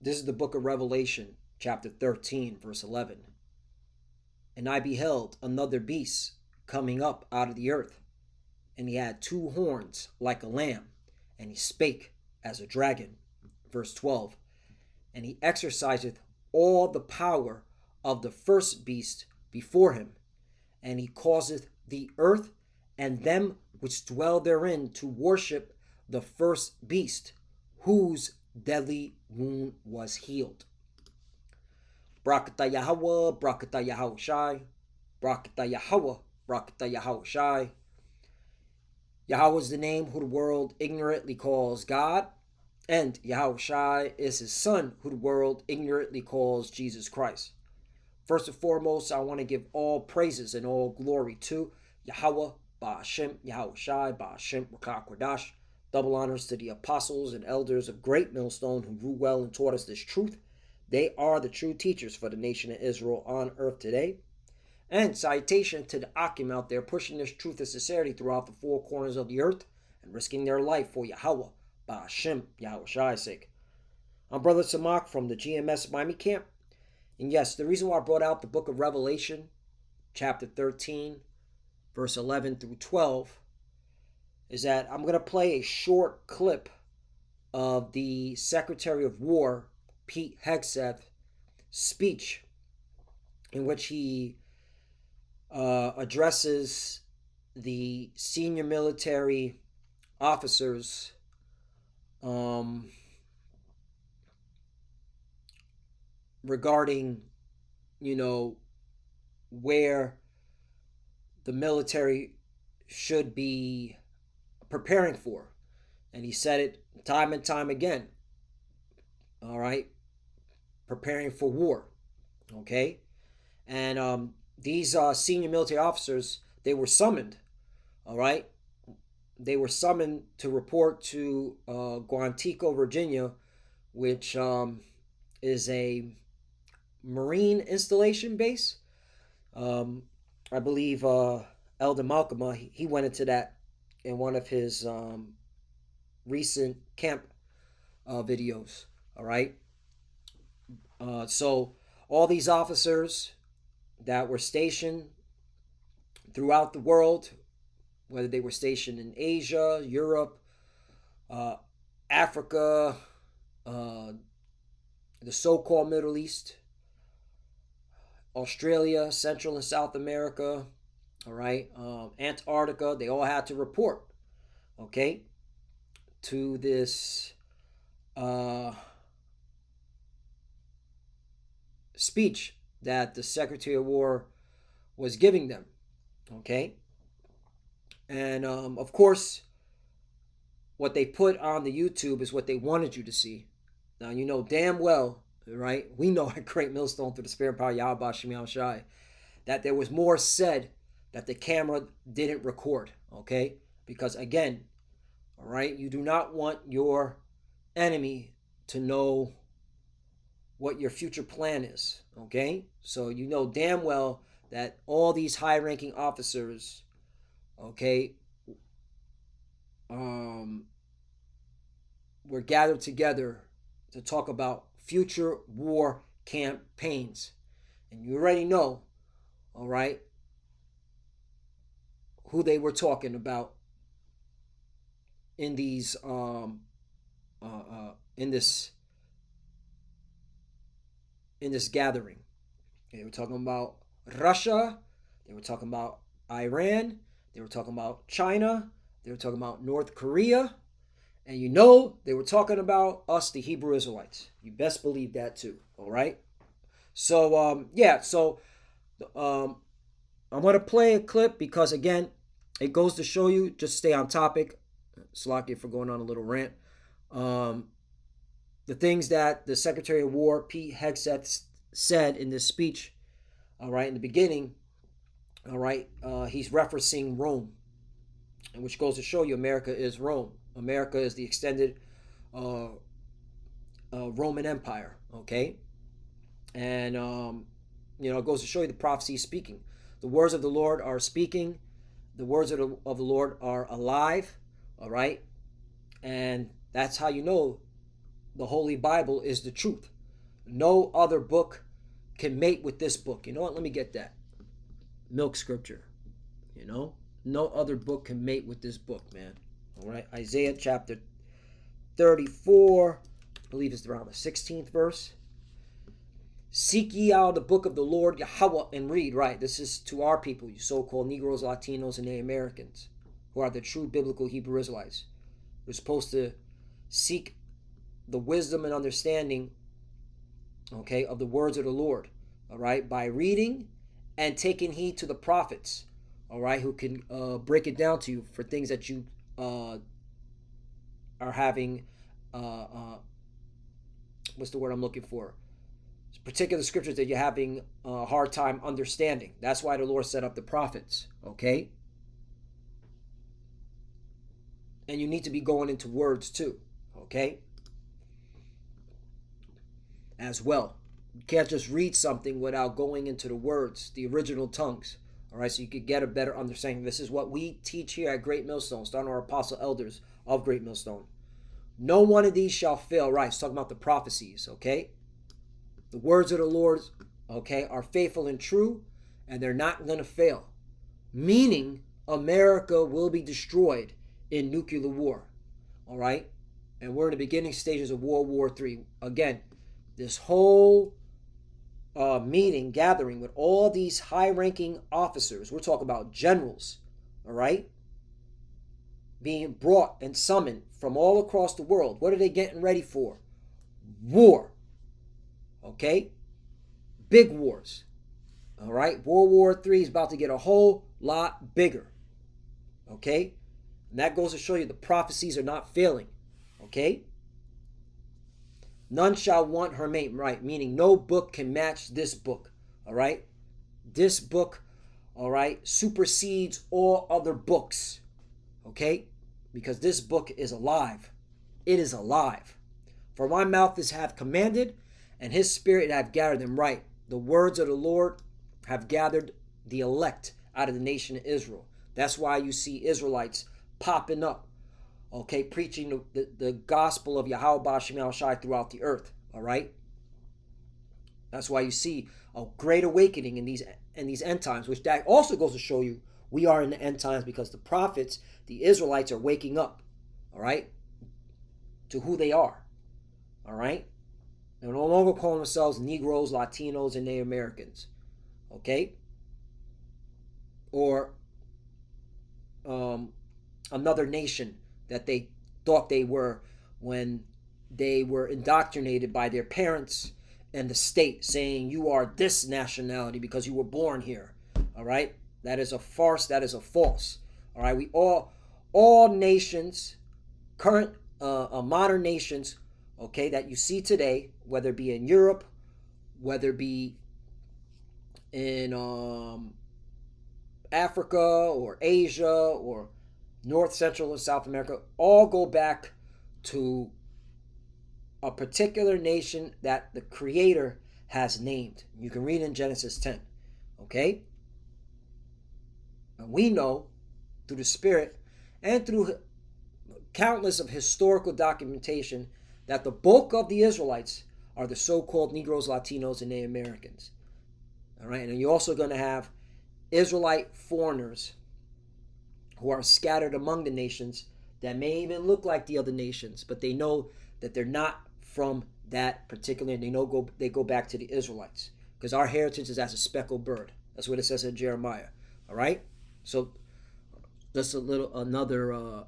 This is the book of Revelation, chapter 13, verse 11. And I beheld another beast coming up out of the earth, and he had two horns like a lamb, and he spake as a dragon. Verse 12. And he exerciseth all the power of the first beast before him, and he causeth the earth and them which dwell therein to worship the first beast, whose deadly wound was healed. Brakata Yahweh, Brakata Yahushai, Brakata Yahweh, Brakata Yahushai. Yahweh is the name who the world ignorantly calls God, and Yahushai is his son who the world ignorantly calls Jesus Christ. First and foremost, I want to give all praises and all glory to Yahweh, Ba'ashem, Yahushai, Ba'ashem, Rakah Kodash. Double honors to the apostles and elders of Great Millstone who grew well and taught us this truth. They are the true teachers for the nation of Israel on earth today. And salutation to the Akim out there pushing this truth and sincerity throughout the four corners of the earth and risking their life for Yahweh, Ba'ashem, Yahushai's sake. I'm Brother Samak from the GMS Miami camp. And yes, the reason why I brought out the book of Revelation, chapter 13, verse 11 through 12, is that I'm going to play a short clip of the Secretary of War, Pete Hegseth, speech in which he addresses the senior military officers regarding, where the military should be preparing for. And he said it time and time again. All right. Preparing for war. Okay. And these senior military officers, they were summoned. All right. They were summoned to report to Guantico, Virginia, which is a Marine installation base. I believe Elder Malcolm, he went into that in one of his recent camp videos. All right. So all these officers that were stationed throughout the world, whether they were stationed in Asia, Europe, Africa, the so-called Middle East, Australia, Central and South America, all right, Antarctica, they all had to report, okay, to this speech that the Secretary of War was giving them, okay? And of course, what they put on the YouTube is what they wanted you to see. Now, you know damn well, right? We know at Great Millstone through the Spirit Power Yahweh Shemiel Shai that there was more said that the camera didn't record, okay? Because again, all right, you do not want your enemy to know what your future plan is, okay? So you know damn well that all these high-ranking officers, okay, were gathered together to talk about future war campaigns. And you already know, all right, who they were talking about in these in this gathering. They were talking about Russia, they were talking about Iran, they were talking about China, they were talking about North Korea, and you know they were talking about us, the Hebrew Israelites. You best believe that too, all right? So, I'm going to play a clip because, again, it goes to show you, just stay on topic. Slack for going on a little rant. The things that the Secretary of War, Pete Hegseth, said in this speech, all right, in the beginning, all right, he's referencing Rome, and which goes to show you America is Rome. America is the extended Roman Empire, okay? And, it goes to show you the prophecy is speaking. The words of the Lord are speaking. The words of the Lord are alive, all right? And that's how you know the Holy Bible is the truth. No other book can mate with this book. You know what? Let me get that. Milk scripture. You know? No other book can mate with this book, man. All right? Isaiah chapter 34, I believe it's around the 16th verse. Seek ye out the book of the Lord Yahweh and read. Right, this is to our people, you so-called Negroes, Latinos, and Native Americans, who are the true biblical Hebrew Israelites. We're supposed to seek the wisdom and understanding, okay, of the words of the Lord, all right, by reading and taking heed to the prophets, all right, who can break it down to you for things that you are having, what's the word I'm looking for? Particular scriptures that you're having a hard time understanding. That's why the Lord set up the prophets, okay? And you need to be going into words too, okay? As well. You can't just read something without going into the words, the original tongues, all right? So you could get a better understanding. This is what we teach here at Great Millstone, starting our apostle elders of Great Millstone. No one of these shall fail, right? It's talking about the prophecies, okay? The words of the Lord, okay, are faithful and true, and they're not going to fail. Meaning, America will be destroyed in nuclear war, all right? And we're in the beginning stages of World War III. Again, this whole gathering with all these high-ranking officers, we're talking about generals, all right, being brought and summoned from all across the world. What are they getting ready for? War. Okay? Big wars. All right? World War III is about to get a whole lot bigger. Okay? And that goes to show you the prophecies are not failing. Okay? None shall want her mate, right? Meaning no book can match this book. All right? This book, all right, supersedes all other books. Okay? Because this book is alive. It is alive. For my mouth is hath commanded, and his spirit have gathered them, right. The words of the Lord have gathered the elect out of the nation of Israel. That's why you see Israelites popping up, okay, preaching the gospel of Yahweh Ba'Shem Shai throughout the earth, all right? That's why you see a great awakening in these end times, which that also goes to show you we are in the end times because the prophets, the Israelites, are waking up, all right, to who they are, all right? They're no longer calling themselves Negroes, Latinos, and Native Americans, okay? Or another nation that they thought they were when they were indoctrinated by their parents and the state saying you are this nationality because you were born here, all right? That is a farce. That is a false, all right? We all nations, current modern nations, okay, that you see today, whether it be in Europe, whether it be in Africa or Asia or North, Central, and South America, all go back to a particular nation that the Creator has named. You can read in Genesis 10, okay? And we know through the Spirit and through countless of historical documentation that the bulk of the Israelites are the so-called Negroes, Latinos, and Native Americans. All right, and you're also going to have Israelite foreigners who are scattered among the nations that may even look like the other nations, but they know that they're not from that particular, and they go back to the Israelites because our heritage is as a speckled bird. That's what it says in Jeremiah. All right, so that's another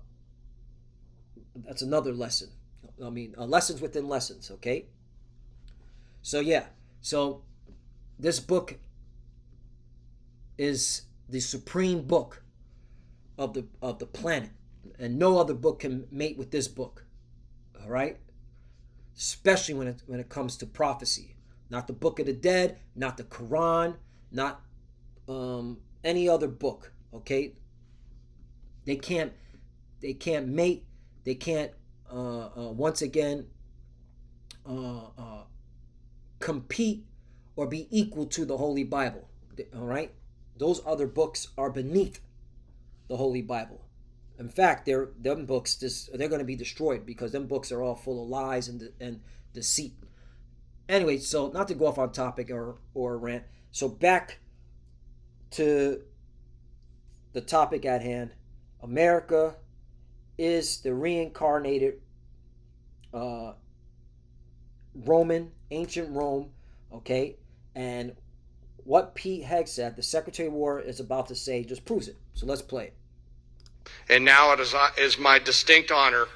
that's another lesson. I mean, lessons within lessons, okay? So yeah, so this book is the supreme book of the planet, and no other book can mate with this book. All right, especially when it comes to prophecy. Not the Book of the Dead, not the Quran, not any other book. Okay, they can't mate. They can't once again compete or be equal to the Holy Bible. All right, those other books are beneath the Holy Bible. In fact, them books they're going to be destroyed because them books are all full of lies and deceit. anyway, so not to go off on topic or rant. So back to the topic at hand. America is the reincarnated uh, ancient Rome, okay? And what Pete Hegseth, the Secretary of War, is about to say just proves it. So let's play it. And now it is my distinct honor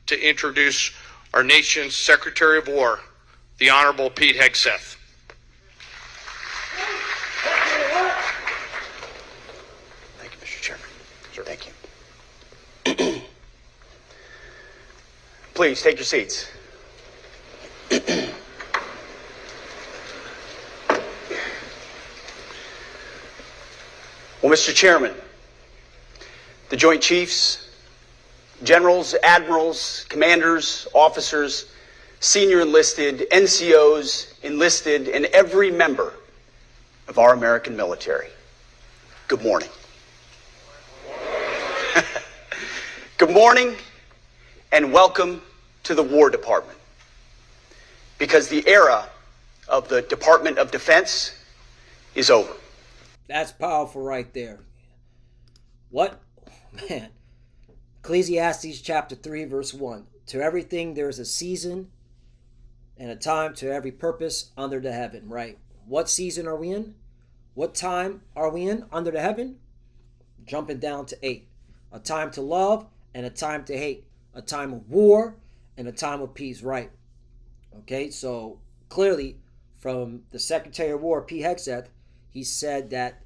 to introduce our nation's Secretary of War, the Honorable Pete Hegseth. Thank you, Mr. Chairman. Sir. Thank you. Please take your seats. Well, Mr. Chairman, the Joint Chiefs, Generals, Admirals, Commanders, Officers, Senior Enlisted, NCOs, Enlisted, and every member of our American military, good morning. Good morning and welcome to the War Department, because the era of the Department of Defense is over. That's powerful right there. What? Man. Ecclesiastes chapter 3 verse 1. To everything there is a season and a time to every purpose under the heaven, right? What season are we in? What time are we in under the heaven? Jumping down to 8. A time to love and a time to hate. A time of war and a time of peace, right? Okay, so clearly from the Secretary of War, Pete Hegseth, he said that,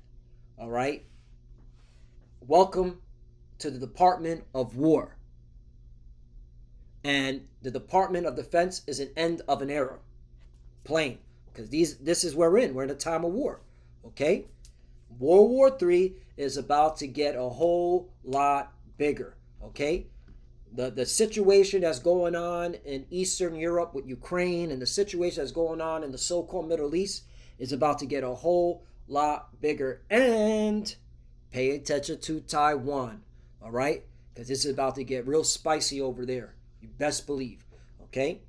all right, welcome to the Department of War. And the Department of Defense is an end of an era. Plain. Because this is where we're in. We're in a time of war. Okay? World War III is about to get a whole lot bigger. Okay? The situation that's going on in Eastern Europe with Ukraine and the situation that's going on in the so-called Middle East is about to get a whole lot bigger. And pay attention to Taiwan. All right? Because this is about to get real spicy over there. You best believe. Okay?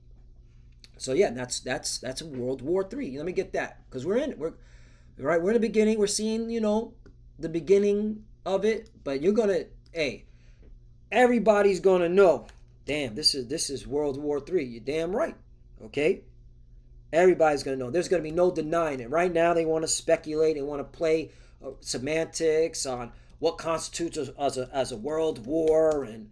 So yeah, that's a World War III. Let me get that. Because we're in the beginning. We're seeing, the beginning of it. But you're gonna, everybody's gonna know. Damn, this is World War III. You're damn right. Okay? Everybody's gonna know. There's gonna be no denying it. Right now they want to speculate. They want to play semantics on what constitutes as a world war, and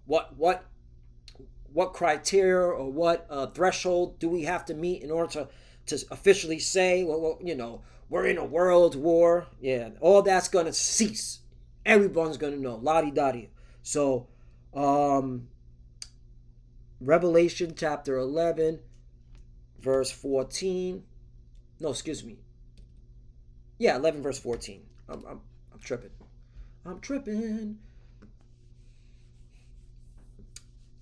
what criteria or what threshold do we have to meet in order to officially say, we're in a world war. Yeah, all that's gonna cease. Everyone's gonna know. La-di-da-di. So, Revelation chapter 11, verse 14. No, excuse me. Yeah, 11 verse 14. I'm tripping. I'm tripping.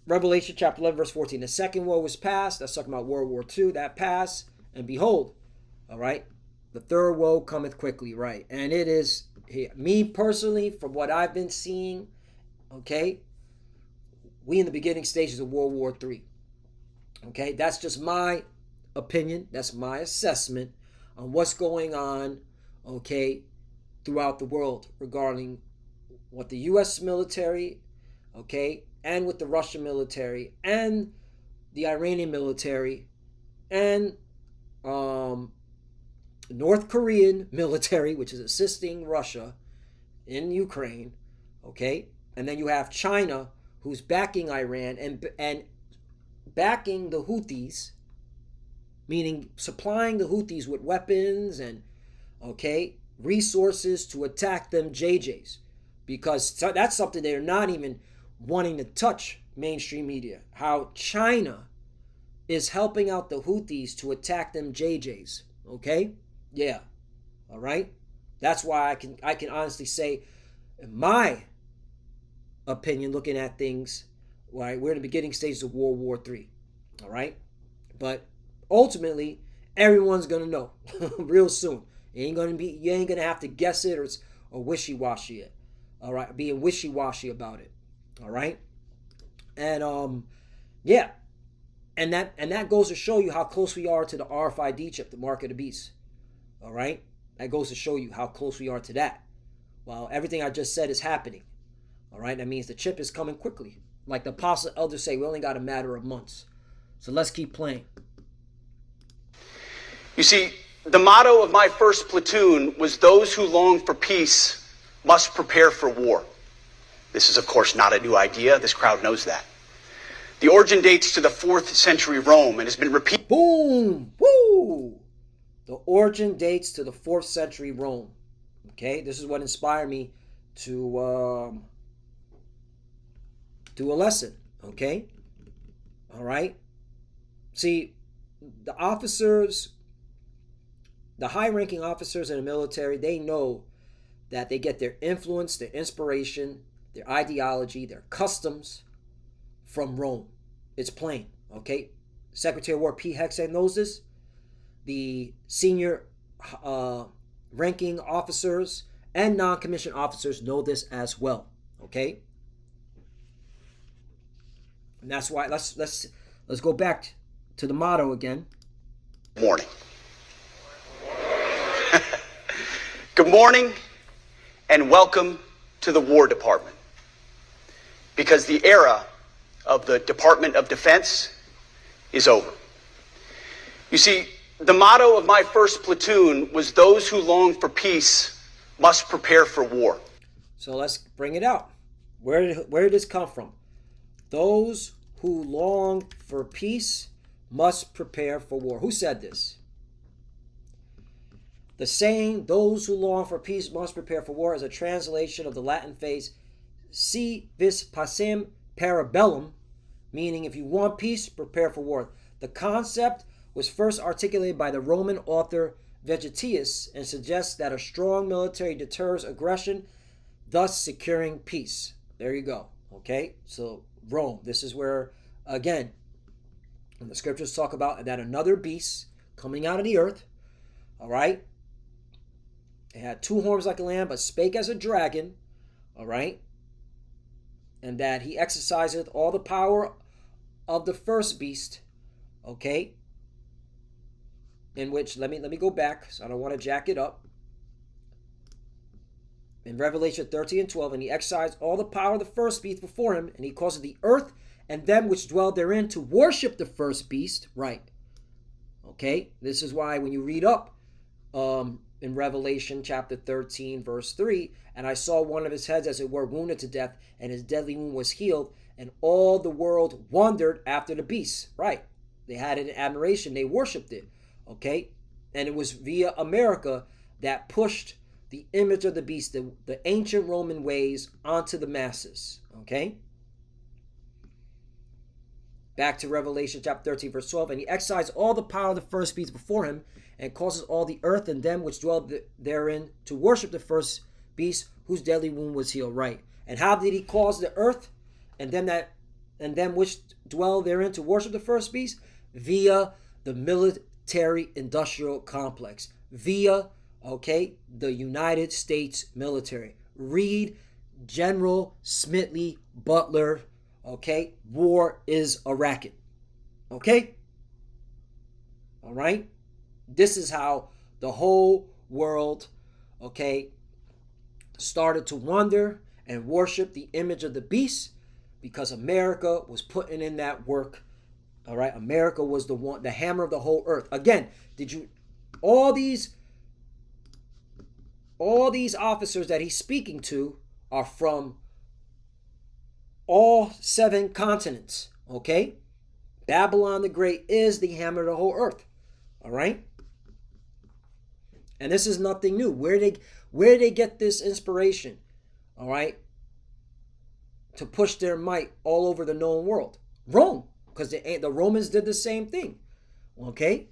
Revelation chapter 11 verse 14. The second woe was past. That's talking about World War II. That passed. And behold, all right, the third woe cometh quickly, right? And it is, me personally, from what I've been seeing, okay, we in the beginning stages of World War III. Okay, that's just my opinion. That's my assessment on what's going on, okay, throughout the world regarding what the U.S. military, okay, and with the Russian military and the Iranian military and North Korean military, which is assisting Russia in Ukraine, okay, and then you have China, who's backing Iran and backing the Houthis, meaning supplying the Houthis with weapons and, okay, resources to attack them JJs, because that's something they're not even wanting to touch mainstream media. How China is helping out the Houthis to attack them JJs. Okay? Yeah. All right? That's why I can honestly say, in my opinion, looking at things, right, we're in the beginning stages of World War III. All right? But ultimately, everyone's gonna know real soon. You ain't gonna have to guess it or wishy-washy it. All right? Being wishy-washy about it. All right? And yeah. And that goes to show you how close we are to the RFID chip, the mark of the beast. All right? That goes to show you how close we are to that. Well, everything I just said is happening. All right? That means the chip is coming quickly. Like the apostle elders say, we only got a matter of months. So let's keep playing. You see, the motto of my first platoon was those who long for peace must prepare for war. This is, of course, not a new idea. This crowd knows that. The origin dates to the 4th century Rome and has been repeated. Boom! Woo! The origin dates to the 4th century Rome. Okay, this is what inspired me to do a lesson. Okay, all right. See, the officers, the high-ranking officers in the military, they know that they get their influence, their inspiration, their ideology, their customs from Rome. It's plain, okay? Secretary of War P. Hegseth knows this. The senior ranking officers and non-commissioned officers know this as well, okay? And that's why let's go back to the motto again. Morning. Good morning and welcome to the War Department. Because the era of the Department of Defense is over. You see, the motto of my first platoon was those who long for peace must prepare for war. So let's bring it out. Where did this come from? Those who long for peace must prepare for war. Who said this? The saying, those who long for peace must prepare for war, is a translation of the Latin phrase, si vis pacem para bellum, meaning if you want peace, prepare for war. The concept was first articulated by the Roman author Hegseth and suggests that a strong military deters aggression, thus securing peace. There you go. Okay, so Rome. This is where, again, when the scriptures talk about that another beast coming out of the earth, all right? It had 2 horns like a lamb, but spake as a dragon, all right? And that he exerciseth all the power of the first beast, okay? In which, let me go back, so I don't want to jack it up. In Revelation 13 and 12, and he exercised all the power of the first beast before him, and he caused the earth and them which dwell therein to worship the first beast. Right. Okay, this is why when you read up in Revelation chapter 13, verse 3, and I saw one of his heads as it were wounded to death, and his deadly wound was healed, and all the world wondered after the beast. Right. They had it in admiration. They worshipped it. Okay. And it was via America that pushed the image of the beast, the ancient Roman ways, onto the masses. Okay. Back to Revelation chapter 13, verse 12. And he exercised all the power of the first beast before him, and causes all the earth and them which dwell therein to worship the first beast, whose deadly wound was healed. Right. And how did he cause the earth and them which dwell therein to worship the first beast? Via the military industrial complex. Via, okay, the United States military. Read General Smedley Butler. Okay, war is a racket. Okay? All right? This is how the whole world, okay, started to wonder and worship the image of the beast, because America was putting in that work. All right? America was the hammer of the whole earth. Again, all these officers that he's speaking to are from all 7 continents, okay? Babylon the Great is the hammer of the whole earth, all right? And this is nothing new. Where did they get this inspiration, all right, to push their might all over the known world? Rome, because the Romans did the same thing, okay?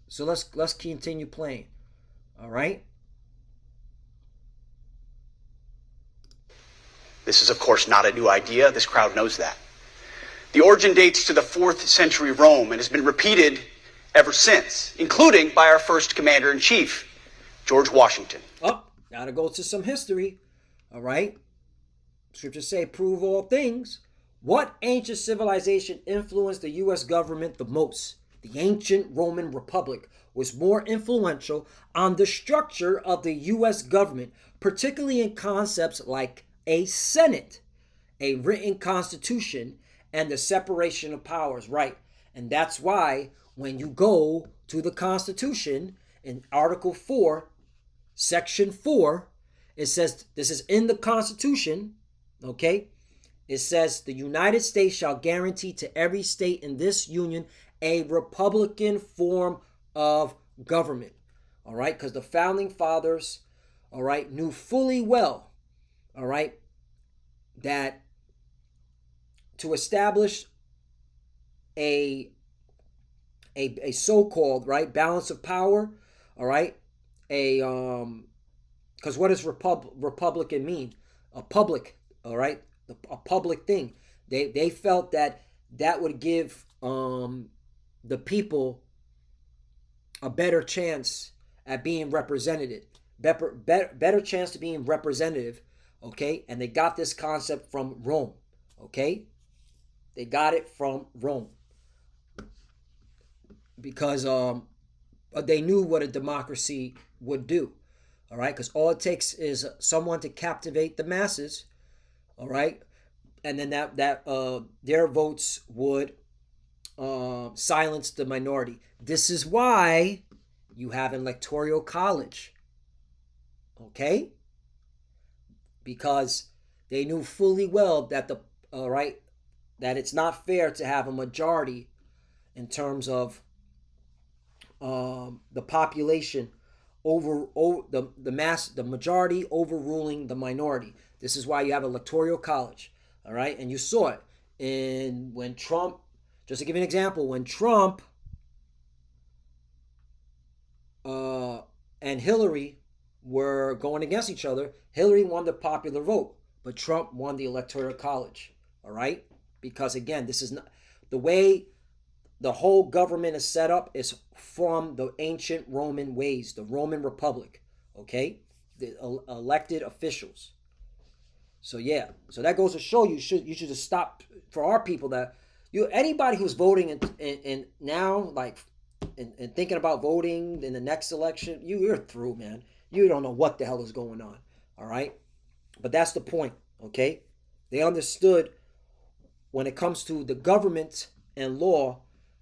So let's continue playing, all right? This is, of course, not a new idea. This crowd knows that. The origin dates to the 4th century Rome and has been repeated ever since, including by our first commander-in-chief, George Washington. Oh, gotta go to some history, all right? Scriptures say, prove all things. What ancient civilization influenced the U.S. government the most? The ancient Roman Republic was more influential on the structure of the U.S. government, particularly in concepts like a Senate, a written constitution, and the separation of powers, right? And that's why when you go to the Constitution in Article 4, Section 4, it says, this is in the Constitution, okay? It says, the United States shall guarantee to every state in this union a republican form of government. All right? Because the founding fathers, all right, knew fully well, all right, that to establish a so-called, right, balance of power, all right, because what does republican mean? A public, all right, a public thing. They felt that that would give the people a better chance at being represented, better chance to being representative, okay? And they got this concept from Rome, okay? They got it from Rome because they knew what a democracy would do, all right? Because all it takes is someone to captivate the masses, all right? And then their votes would silence the minority. This is why you have an electoral college, okay? Because they knew fully well that that it's not fair to have a majority in terms of the population over the majority overruling the minority. This is why you have electoral college, all right? And you saw it when Trump. Just to give you an example, when Trump and Hillary were going against each other, Hillary won the popular vote, but Trump won the electoral college. All right? Because again, this is not the way the whole government is set up is from the ancient Roman ways, the Roman Republic. Okay? The elected officials. So yeah, so that goes to show you should just stop for our people that anybody who's voting and now and thinking about voting in the next election, you're through, man. You don't know what the hell is going on. All right, but that's the point. Okay, they understood when it comes to the government and law.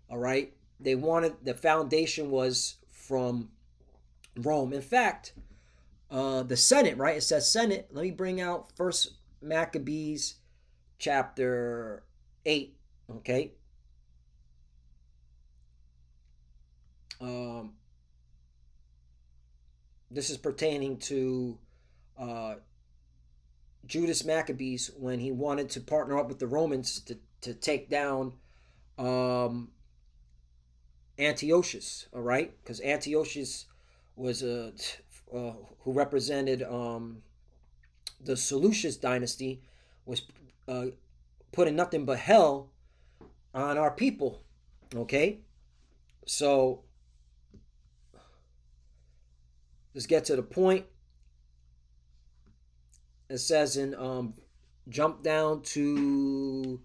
All right, they wanted the foundation was from Rome. In fact, the Senate, right? It says Senate. Let me bring out First Maccabees chapter 8. Okay. This is pertaining to Judas Maccabees when he wanted to partner up with the Romans to take down Antiochus. All right, because Antiochus was who represented the Seleucid dynasty, was putting nothing but hell on our people. Okay, so let's get to the point. It says in jump down to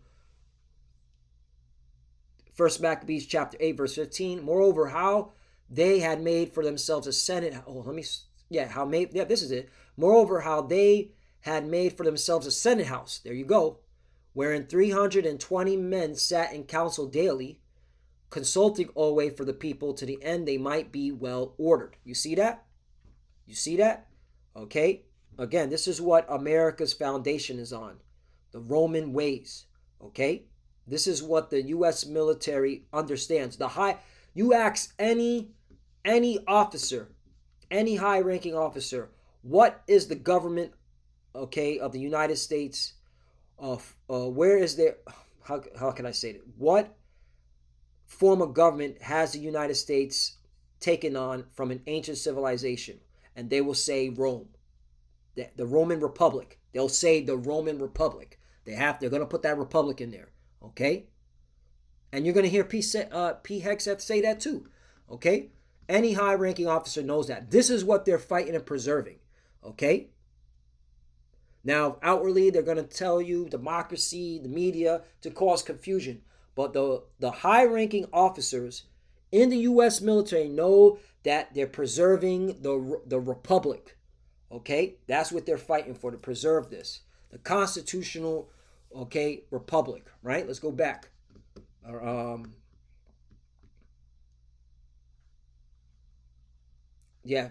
First Maccabees chapter 8 verse 15. Moreover, how they had made for themselves a senate. This is it. Moreover, how they had made for themselves a senate house. There you go. Wherein 320 men sat in council daily, consulting always for the people to the end they might be well ordered. You see that? You see that? Okay. Again, this is what America's foundation is on. The Roman ways. Okay. This is what the U.S. military understands. You ask any officer, any high-ranking officer, what is the government, okay, of the United States? Where is there? How can I say it? What form of government has the United States taken on from an ancient civilization? And they will say Rome, the Roman Republic. They'll say the Roman Republic. They're going to put that republic in there. Okay? And you're going to hear P. Hegseth say that too. Okay? Any high-ranking officer knows that. This is what they're fighting and preserving. Okay? Now, outwardly, they're going to tell you democracy, the media, to cause confusion. But the high-ranking officers in the U.S. military know that they're preserving the republic. Okay, that's what they're fighting for, to preserve this, the constitutional, okay, republic. Right? Let's go back. Yeah,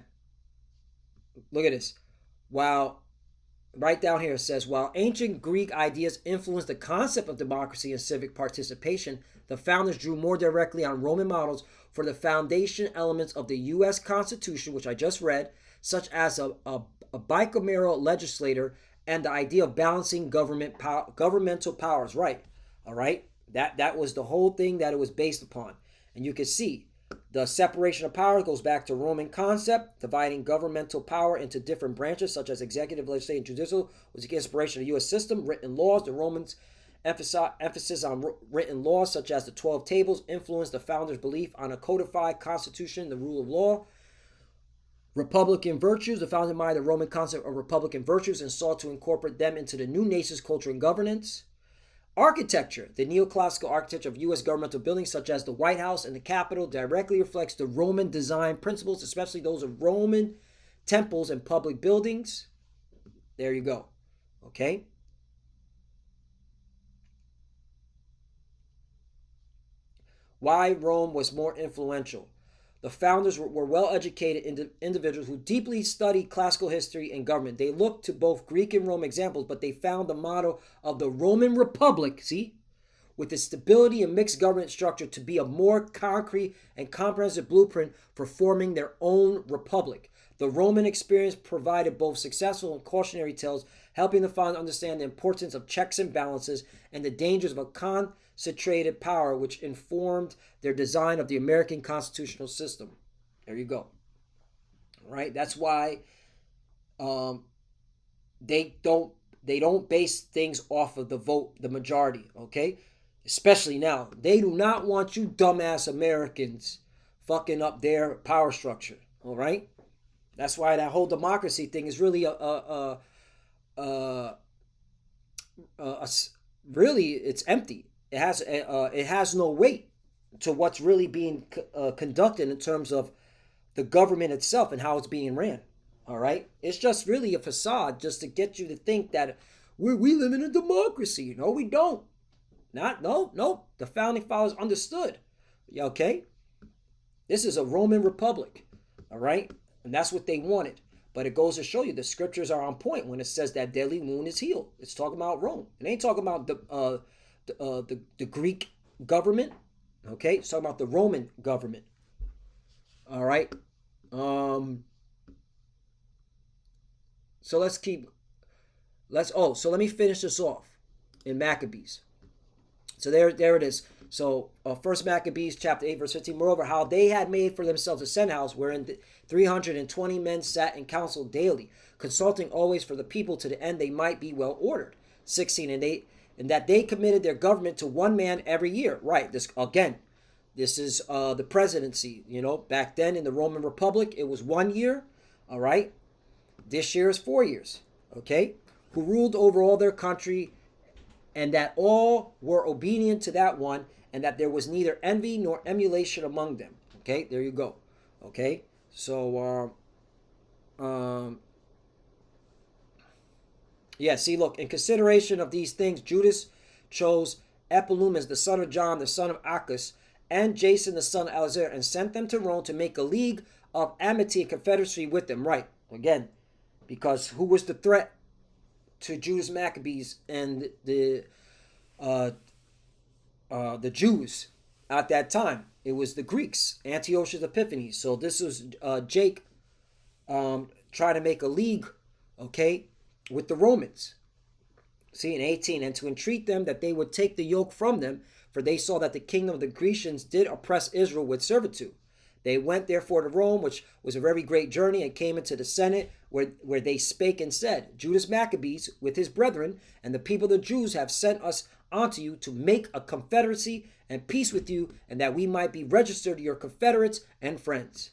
look at this. While right down here it says, while ancient Greek ideas influenced the concept of democracy and civic participation, the founders drew more directly on Roman models for the foundation elements of the U.S. Constitution, which I just read, such as a bicameral legislature and the idea of balancing governmental powers. Right, all right. That was the whole thing that it was based upon, and you can see the separation of power goes back to Roman concept, dividing governmental power into different branches, such as executive, legislative, and judicial, was the inspiration of the U.S. system. Written laws, the Romans' emphasis on written laws, such as the 12 Tables, influenced the founders' belief on a codified constitution, the rule of law. Republican virtues, the founders admired the Roman concept of republican virtues and sought to incorporate them into the new nation's culture and governance. Architecture, the neoclassical architecture of U.S. governmental buildings such as the White House and the Capitol directly reflects the Roman design principles, especially those of Roman temples and public buildings. There you go. Okay. Why Rome was more influential. The founders were well-educated individuals who deeply studied classical history and government. They looked to both Greek and Roman examples, but they found the model of the Roman Republic, see, with its stability and mixed government structure to be a more concrete and comprehensive blueprint for forming their own republic. The Roman experience provided both successful and cautionary tales, helping the founders understand the importance of checks and balances and the dangers of a concentrated power, which informed their design of the American constitutional system. There you go. All right, that's why they don't base things off of the vote, the majority. Okay, especially now, they do not want you dumbass Americans fucking up their power structure. All right, that's why that whole democracy thing is really really it's empty. It has no weight to what's really being conducted in terms of the government itself and how it's being ran. All right, it's just really a facade just to get you to think that we live in a democracy. No, we don't. No. The founding fathers understood. Okay, this is a Roman republic. All right, and that's what they wanted. But it goes to show you the scriptures are on point when it says that deadly wound is healed. It's talking about Rome. It ain't talking about the Greek government. Okay, it's talking about the Roman government. All right. So let me finish this off in Maccabees. So there it is. So First Maccabees chapter 8 verse 15. Moreover, how they had made for themselves a senate house wherein 320 men sat in council daily, consulting always for the people to the end they might be well ordered. 16. And that they committed their government to one man every year. Right. This is the presidency. Back then in the Roman Republic, it was 1 year. All right. This year is 4 years. Okay. Who ruled over all their country, and that all were obedient to that one, and that there was neither envy nor emulation among them. Okay, there you go. Okay, so see, look, in consideration of these things, Judas chose Epolumas, the son of John, the son of Achus, and Jason, the son of Alexander, and sent them to Rome to make a league of amity and confederacy with them. Right, again, because who was the threat to Judas Maccabees and the Jews at that time? It was the Greeks, Antiochus Epiphanes. So this was Jake trying to make a league, okay, with the Romans. See, in 18, and to entreat them that they would take the yoke from them, for they saw that the kingdom of the Grecians did oppress Israel with servitude. They went therefore to Rome, which was a very great journey, and came into the Senate, where they spake and said, Judas Maccabees with his brethren and the people of the Jews have sent us unto you to make a confederacy and peace with you, and that we might be registered to your confederates and friends.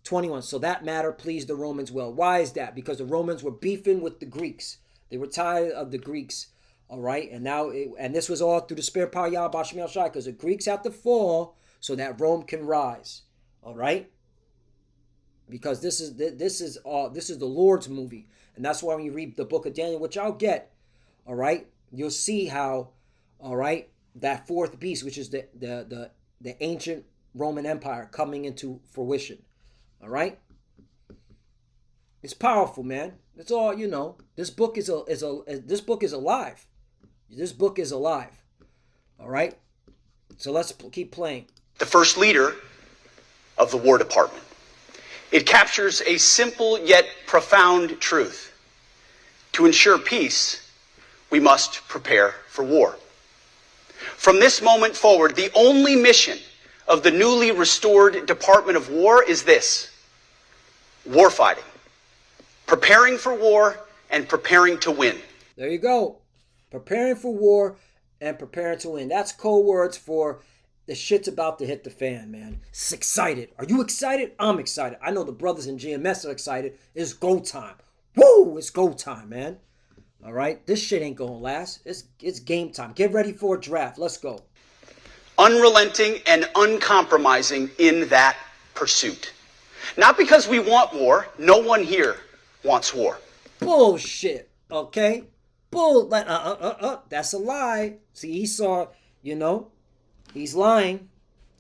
21. So that matter pleased the Romans well. Why is that? Because the Romans were beefing with the Greeks. They were tired of the Greeks. All right, and and this was all through the spirit power Yahweh Bashim El Shai, because the Greeks have to fall so that Rome can rise. All right, because this is the Lord's movie, and that's why when you read the book of Daniel, which I'll get, all right, you'll see how, all right, that fourth beast, which is the ancient Roman Empire, coming into fruition. All right, it's powerful, man. That's all you know. This book is alive. This book is alive. All right, so let's keep playing. The first leader of the War Department. It captures a simple yet profound truth. To ensure peace, we must prepare for war. From this moment forward, the only mission of the newly restored Department of War is this: war fighting, preparing for war and preparing to win. There you go. Preparing for war and preparing to win. That's code words for the shit's about to hit the fan, man. It's excited. Are you excited? I'm excited. I know the brothers in GMS are excited. It's go time. Woo! It's go time, man. All right? This shit ain't gonna last. It's game time. Get ready for a draft. Let's go. Unrelenting and uncompromising in that pursuit. Not because we want war. No one here wants war. Bullshit. Okay? That's a lie. See, Esau, he's lying.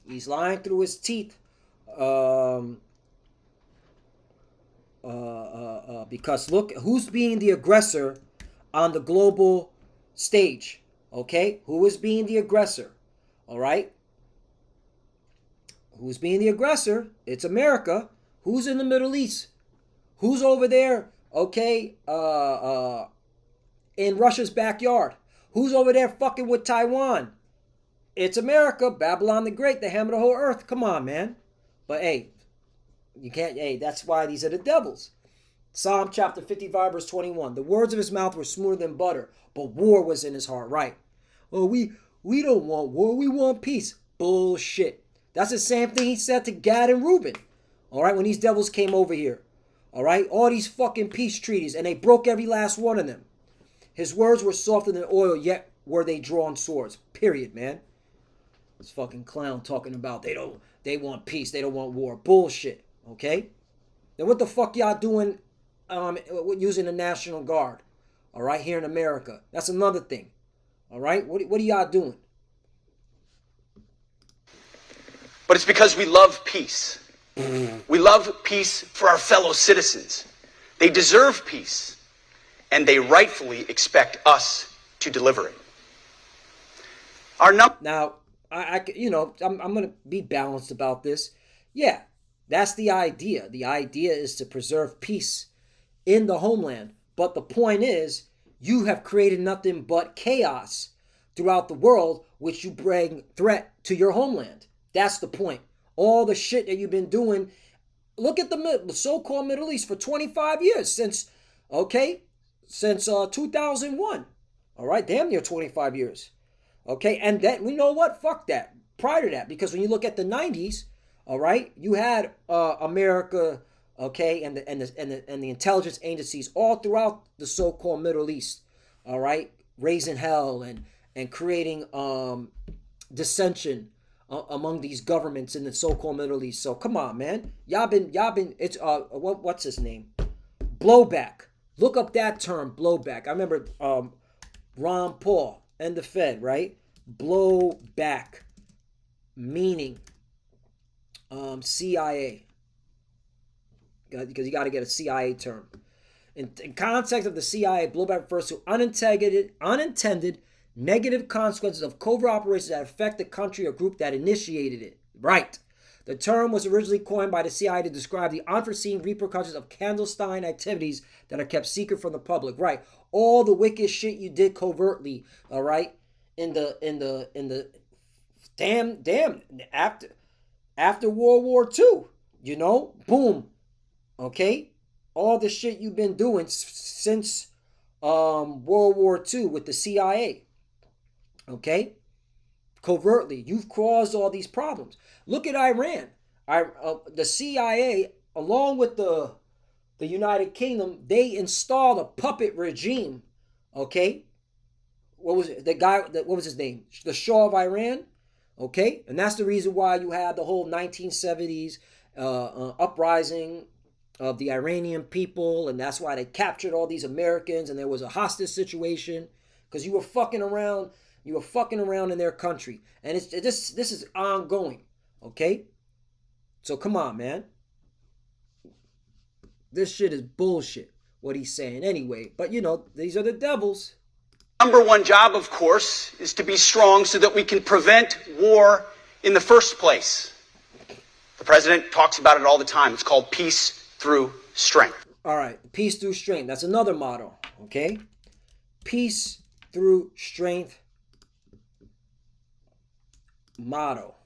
He's lying through his teeth. Because look, who's being the aggressor on the global stage? Okay? Who is being the aggressor? All right? Who's being the aggressor? It's America. Who's in the Middle East? Who's over there? Okay? In Russia's backyard. Who's over there fucking with Taiwan? It's America, Babylon the Great, the ham of the whole earth. Come on, man. But hey, you can't, that's why these are the devils. Psalm chapter 55, verse 21. The words of his mouth were smoother than butter, but war was in his heart. Right. Well, we don't want war. We want peace. Bullshit. That's the same thing he said to Gad and Reuben. All right, when these devils came over here. All right, all these fucking peace treaties, and they broke every last one of them. His words were softer than oil, yet were they drawn swords. Period, man. This fucking clown talking about they want peace, they don't want war. Bullshit. Okay? Then what the fuck y'all doing using the National Guard? All right, here in America. That's another thing. All right? What are y'all doing? But it's because we love peace. We love peace for our fellow citizens. They deserve peace. And they rightfully expect us to deliver it. Now, I'm going to be balanced about this. Yeah, that's the idea. The idea is to preserve peace in the homeland. But the point is, you have created nothing but chaos throughout the world, which you bring threat to your homeland. That's the point. All the shit that you've been doing. Look at the so-called Middle East for 25 years since 2001. All right, damn near 25 years. Okay, and then we know what? Fuck that. Prior to that, because when you look at the 90s, all right, you had America, okay, and the intelligence agencies all throughout the so-called Middle East, all right, raising hell and creating dissension among these governments in the so-called Middle East. So come on, man, y'all been it's what's his name? Blowback. Look up that term, blowback. I remember Ron Paul and the Fed, right? Blowback, meaning CIA. Because you got to get a CIA term. In context of the CIA, blowback refers to unintended negative consequences of covert operations that affect the country or group that initiated it. Right. The term was originally coined by the CIA to describe the unforeseen repercussions of clandestine activities that are kept secret from the public. Right. All the wicked shit you did covertly, all right, in the damn after World War II, boom, okay, all the shit you've been doing since World War II with the CIA, okay, covertly, you've caused all these problems. Look at Iran. The CIA, along with the United Kingdom, they installed a puppet regime, Okay, what was it? The guy? What was his name? The Shah of Iran. Okay, and that's the reason why you had the whole 1970s uprising of the Iranian people, and that's why they captured all these Americans, and there was a hostage situation because you were fucking around. You were fucking around in their country, and this is ongoing. Okay, so come on, man. This shit is bullshit. What he's saying anyway, but these are the devils. Number one job, of course, is to be strong so that we can prevent war in the first place. The president talks about it all the time. It's called peace through strength. All right, peace through strength. That's another motto, okay? Peace through strength motto.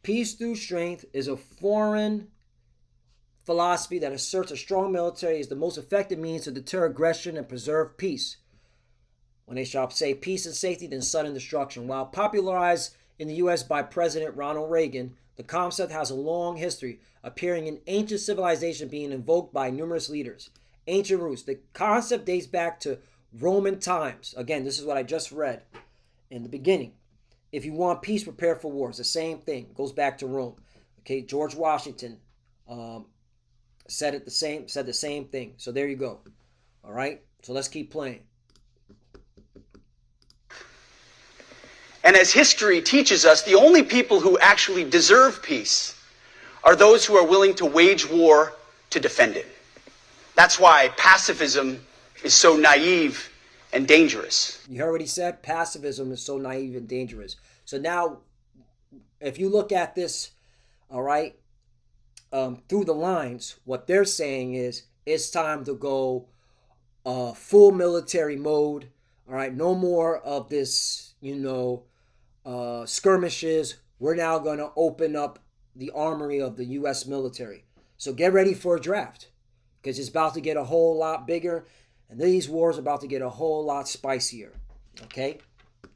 Peace through strength is a foreign philosophy that asserts a strong military is the most effective means to deter aggression and preserve peace. When they shall say peace and safety, then sudden destruction. While popularized in the U.S. by President Ronald Reagan, the concept has a long history, appearing in ancient civilization, being invoked by numerous leaders. Ancient roots. The concept dates back to Roman times. Again, this is what I just read in the beginning. If you want peace, prepare for war. It's the same thing. It goes back to Rome. Okay, George Washington said the same thing. So there you go. All right. So let's keep playing. And as history teaches us, the only people who actually deserve peace are those who are willing to wage war to defend it. That's why pacifism is so naive and dangerous. You heard what he said? Pacifism is so naive and dangerous. So now, if you look at this, all right, through the lines, what they're saying is it's time to go full military mode. All right, no more of this, skirmishes. We're now going to open up the armory of the U.S. military. So get ready for a draft because it's about to get a whole lot bigger. And these wars are about to get a whole lot spicier. Okay?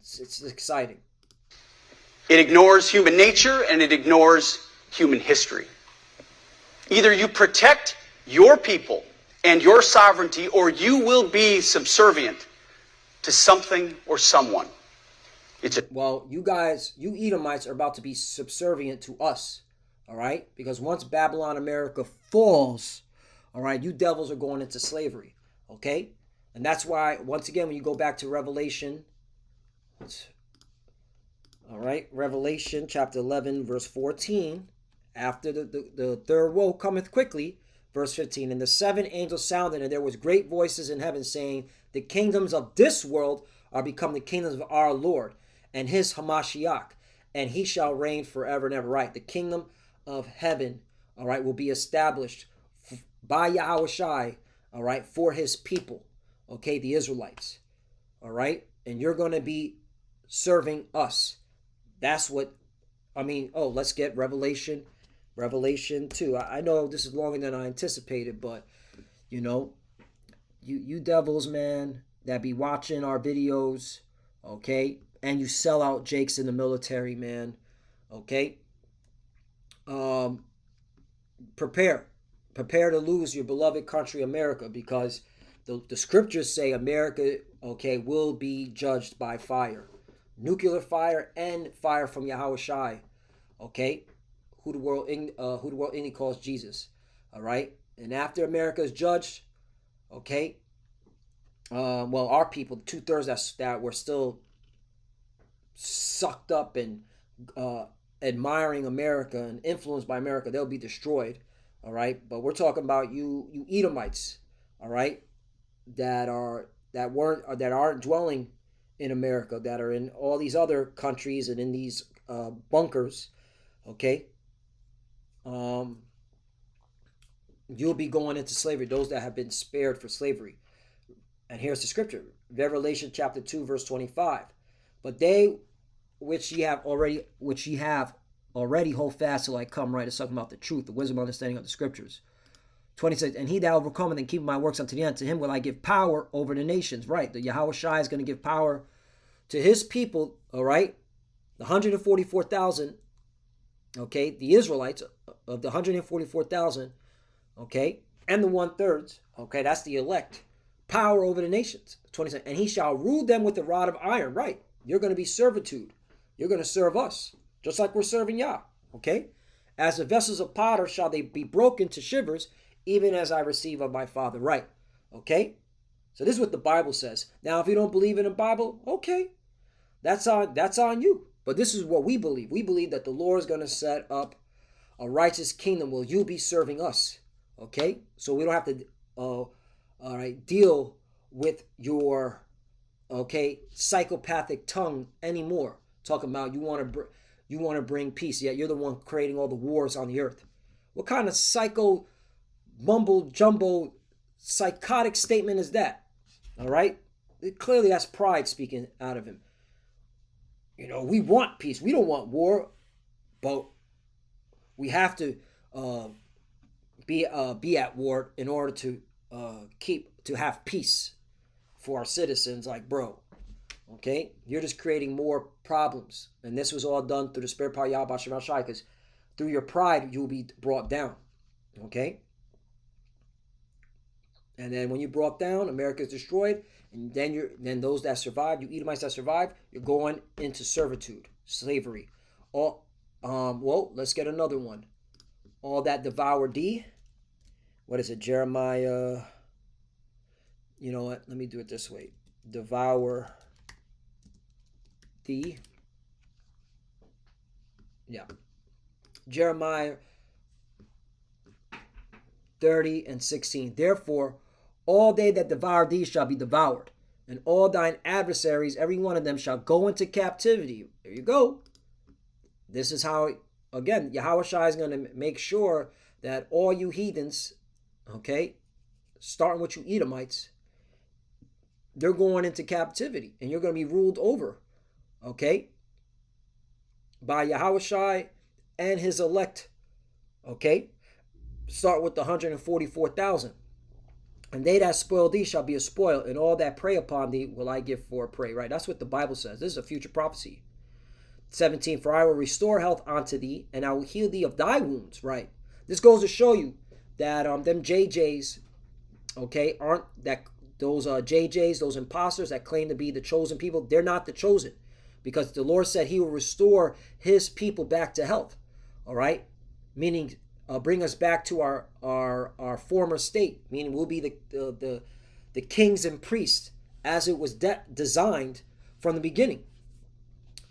It's exciting. It ignores human nature and it ignores human history. Either you protect your people and your sovereignty, or you will be subservient to something or someone. Well, you guys, you Edomites are about to be subservient to us. All right? Because once Babylon America falls, all right, you devils are going into slavery. Okay? And that's why, once again, when you go back to Revelation, all right, Revelation chapter 11, verse 14, after the third woe cometh quickly, verse 15, and the seven angels sounded, and there was great voices in heaven saying, the kingdoms of this world are become the kingdoms of our Lord, and his Hamashiach, and he shall reign forever and ever. Right? The kingdom of heaven, all right, will be established by Yahushai, all right, for his people, okay, the Israelites, all right, and you're going to be serving us. That's what, let's get Revelation 2. I know this is longer than I anticipated, but, you devils, man, that be watching our videos, okay, and you sell out Jakes in the military, man, okay, prepare to lose your beloved country, America, because the scriptures say America, okay, will be judged by fire. Nuclear fire and fire from Yahushai, okay, who the world English calls Jesus, all right? And after America is judged, okay, our people, 2/3 that were still sucked up and admiring America and influenced by America, they'll be destroyed, all right? But we're talking about you Edomites, all right, that aren't dwelling in America, that are in all these other countries and in these bunkers, okay? You'll be going into slavery, those that have been spared for slavery. And here's the scripture, Revelation chapter 2, verse 25. But they which ye have already hold fast till I come, right? It's talking about the truth, the wisdom, understanding of the scriptures. 26, and he that overcometh and keepeth my works unto the end, to him will I give power over the nations, right? The Yahushua is going to give power to his people, all right? The 144,000, okay? The Israelites of the 144,000, okay? and the 1/3, okay, that's the elect, power over the nations. 27. And he shall rule them with a rod of iron. Right. You're going to be servitude. You're going to serve us, just like we're serving Yah. Okay? As the vessels of potter shall they be broken to shivers, even as I receive of my Father. Right. Okay? So this is what the Bible says. Now, if you don't believe in the Bible, okay. That's on you. But this is what we believe. We believe that the Lord is going to set up a righteous kingdom where you'll be serving us. Okay? So we don't have to all right, deal with your psychopathic tongue anymore. Talking about you want to bring peace, yet you're the one creating all the wars on the earth. What kind of psycho mumble jumbo psychotic statement is that? All right? Clearly that's pride speaking out of him. We want peace. We don't want war, but we have to be at war in order to have peace for our citizens. Like, bro, okay, you're just creating more problems, and this was all done through the spirit power Yahweh Shem Shai, because through your pride you'll be brought down. Okay, and then when you're brought down, America is destroyed, and then those that survive, you Edomites that survive, you're going into servitude, slavery. Let's get another one. All that devour thee. What is it? Jeremiah. You know what? Let me do it this way. Devour thee. Yeah. Jeremiah 30 and 16. Therefore, all they that devour thee shall be devoured, and all thine adversaries, every one of them, shall go into captivity. There you go. This is how, again, Yahweh Shai is going to make sure that all you heathens, okay, starting with you Edomites, they're going into captivity, and you're going to be ruled over, okay, by Yahweh Shai and his elect, okay. Start with the 144,000. And they that spoil thee shall be a spoil, and all that prey upon thee will I give for a prey. Right? That's what the Bible says. This is a future prophecy. 17, for I will restore health unto thee, and I will heal thee of thy wounds. Right? This goes to show you that them JJs, okay, aren't that those JJs, those imposters that claim to be the chosen people, they're not the chosen. Because the Lord said he will restore his people back to health. All right? Meaning bring us back to our former state, meaning we'll be the kings and priests as it was designed from the beginning,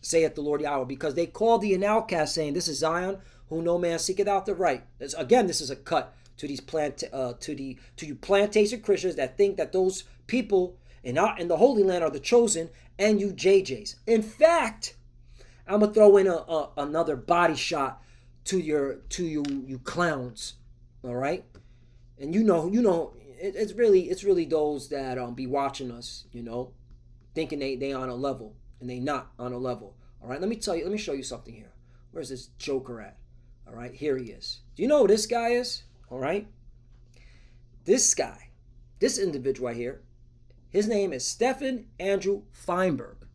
saith the Lord Yahweh. Because they called thee an outcast, saying, this is Zion, who no man seeketh out the right. Again, this is a cut to these to you plantation Christians that think that those people in the Holy Land are the chosen, and you JJs. In fact, I'm gonna throw in another body shot to you clowns, all right? And it's really those that be watching us, thinking they on a level, and they not on a level. All right, let me show you something here. Where's this joker at? All right, here he is. Do you know who this guy is? All right, this individual right here, his name is Stephen Andrew Feinberg,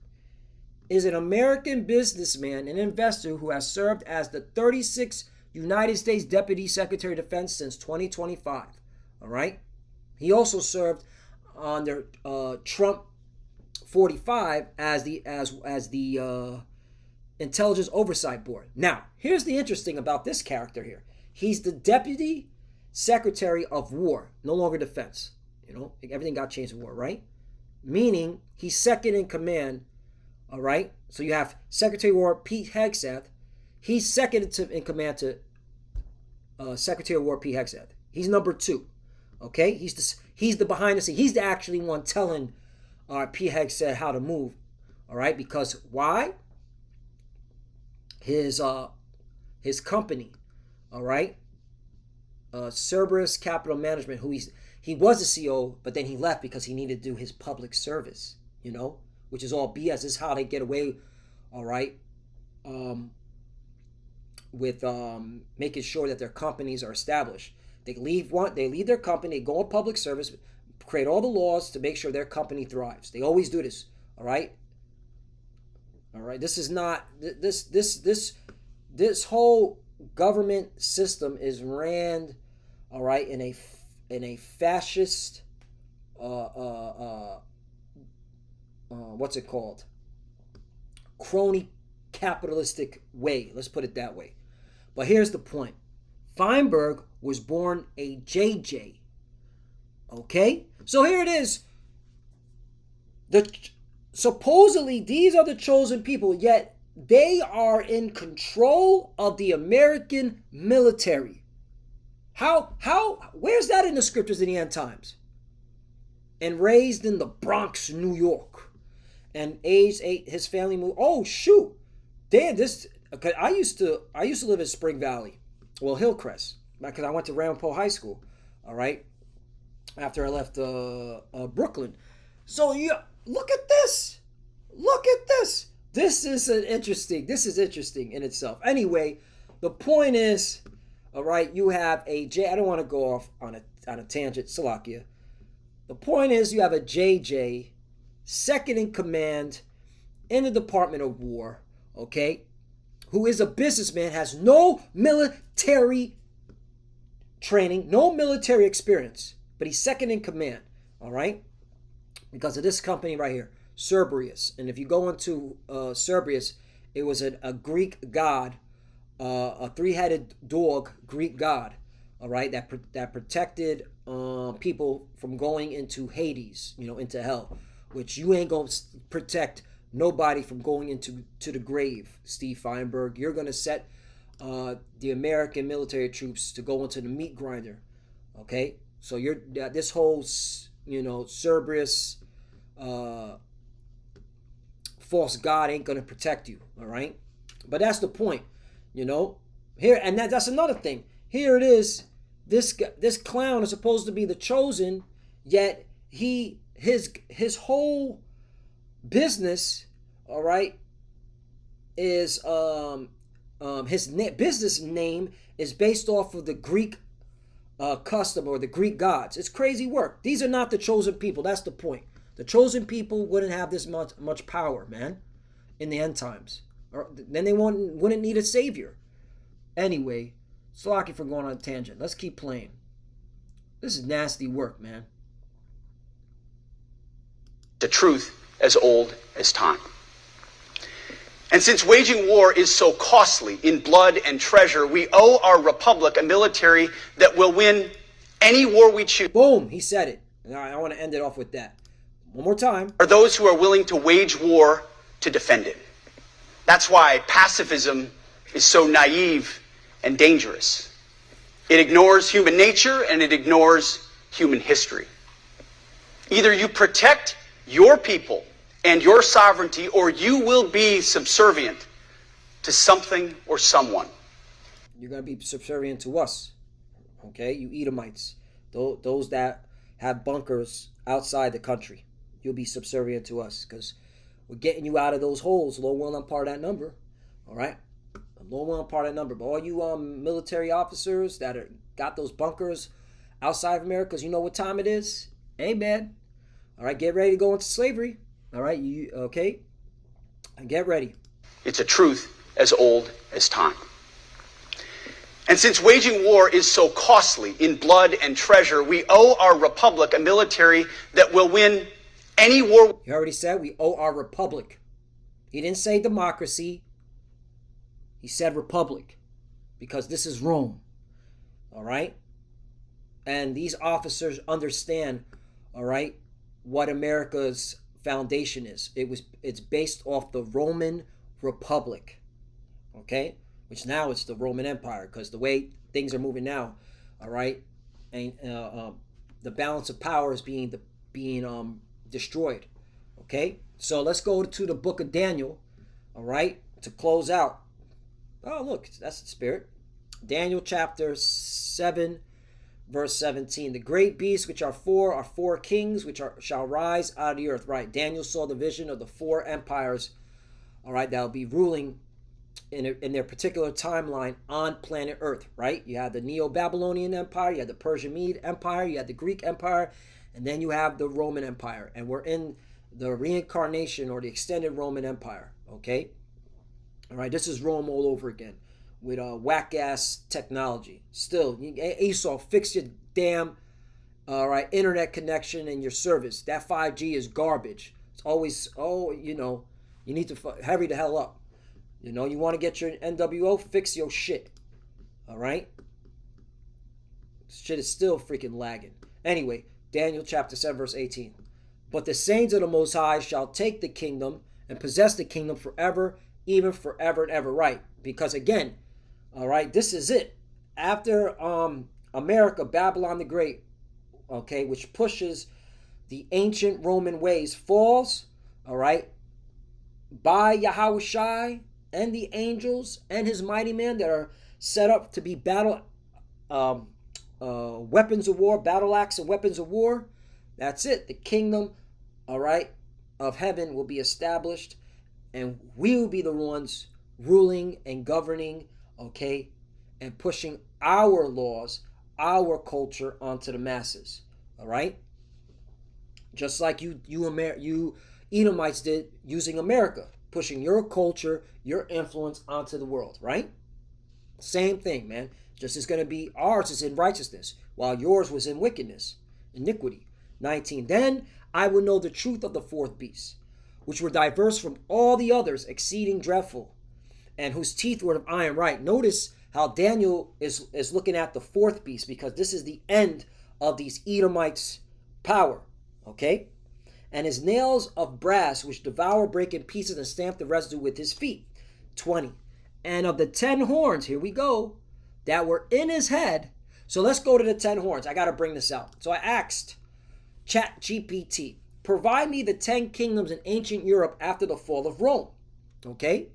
is an American businessman and investor who has served as the 36th United States Deputy Secretary of Defense since 2025. All right. He also served under Trump 45 as the Intelligence Oversight Board. Now, here's the interesting about this character here. He's the Deputy Secretary of War, no longer Defense. Everything got changed in war, right? Meaning he's second in command. All right, so you have Secretary of War Pete Hegseth. He's second in command to Secretary of War Pete Hegseth. He's number 2. Okay, he's the behind the scenes. He's the actually one telling Pete Hegseth how to move. All right, because why? His company, all right, Cerberus Capital Management, who he was the CEO, but then he left because he needed to do his public service. Which is all BS. This is how they get away, all right, with making sure that their companies are established. They leave their company, they go on public service, create all the laws to make sure their company thrives. They always do this, all right. All right. This is not this whole government system is ran, all right, in in a fascist, what's it called? Crony capitalistic way. Let's put it that way. But here's the point. Feinberg was born a JJ. Okay? So here it is. Supposedly these are the chosen people, yet they are in control of the American military. Where's that in the scriptures in the end times? And raised in the Bronx, New York. And age 8, his family moved. Oh shoot. Damn, I used to live in Spring Valley. Well, Hillcrest. Because I went to Ramapo High School. All right. After I left Brooklyn. So yeah, look at this. Look at this. This is interesting in itself. Anyway, the point is, all right, you have I don't want to go off on a tangent, Salakia. The point is you have a JJ, second in command in the Department of War, okay, who is a businessman, has no military training, no military experience, but he's second in command, all right, because of this company right here, Cerberus. And if you go into Cerberus, it was a Greek god, a three-headed dog Greek god, all right, that protected people from going into Hades, into hell, which you ain't gonna protect nobody from going into the grave, Steve Feinberg. You're gonna set the American military troops to go into the meat grinder, okay? So this whole Cerberus false god ain't gonna protect you, all right? But that's the point, here, and that's another thing. Here it is. This clown is supposed to be the chosen, yet his whole business, all right, is business name is based off of the Greek custom or the Greek gods. It's crazy work. These are not the chosen people. That's the point. The chosen people wouldn't have this much power, man, in the end times. Or then they wouldn't need a savior. Anyway, Slaki for going on a tangent. Let's keep playing. This is nasty work, man. The truth as old as time. And since waging war is so costly in blood and treasure, we owe our republic a military that will win any war we choose. Boom, he said it. And I want to end it off with that. One more time. Are those who are willing to wage war to defend it. That's why pacifism is so naive and dangerous. It ignores human nature and it ignores human history. Either you protect your people and your sovereignty, or you will be subservient to something or someone. You're going to be subservient to us, okay? You Edomites, those that have bunkers outside the country. You'll be subservient to us because we're getting you out of those holes. Lord willing, I'm part of that number, all right? Lord willing, I'm part of that number. But all you military officers that got those bunkers outside of America, because you know what time it is? Hey, man. All right, get ready to go into slavery. All right, okay? Get ready. It's a truth as old as time. And since waging war is so costly in blood and treasure, we owe our republic a military that will win any war. He already said we owe our republic. He didn't say democracy. He said republic, because this is Rome. All right? And these officers understand, all right, what America's foundation is. It's based off the Roman Republic, okay, which now it's the Roman Empire, because the way things are moving now, all right, and the balance of power is being destroyed. Okay, so let's go to the book of Daniel, all right, to close out. Oh, look, that's the spirit. Daniel chapter 7. Verse 17, the great beasts which are four kings which shall rise out of the earth. Right, Daniel saw the vision of the four empires, all right, that will be ruling in their particular timeline on planet Earth, right? You have the Neo-Babylonian Empire, you have the Persian Mede Empire, you have the Greek Empire, and then you have the Roman Empire. And we're in the reincarnation or the extended Roman Empire, okay? All right, this is Rome all over again, with whack-ass technology. Still, Esau, fix your damn all right, internet connection and your service. That 5G is garbage. It's always, oh, you need to hurry the hell up. You want to get your NWO, fix your shit. All right? Shit is still freaking lagging. Anyway, Daniel chapter 7, verse 18. But the saints of the Most High shall take the kingdom and possess the kingdom forever, even forever and ever. Right? Because again, all right, this is it. After America, Babylon the Great, okay, which pushes the ancient Roman ways, falls, all right, by Yahushai and the angels and his mighty men that are set up to be battle weapons of war, battle axe and weapons of war. That's it. The kingdom, all right, of heaven will be established, and we will be the ones ruling and governing, okay, and pushing our laws, our culture onto the masses. All right, just like you Edomites did using America, pushing your culture, your influence onto the world. Right? Same thing, man. Just as going to be ours is in righteousness, while yours was in wickedness, iniquity. 19. Then I will know the truth of the fourth beast, which were diverse from all the others, exceeding dreadful, and whose teeth were of iron. Right. Notice how Daniel is looking at the fourth beast, because this is the end of these Edomites' power. Okay? And his nails of brass, which devour, break in pieces, and stamp the residue with his feet. 20. And of the 10 horns, here we go, that were in his head. So let's go to the 10 horns. I got to bring this out. So I asked ChatGPT, provide me the 10 kingdoms in ancient Europe after the fall of Rome. Okay?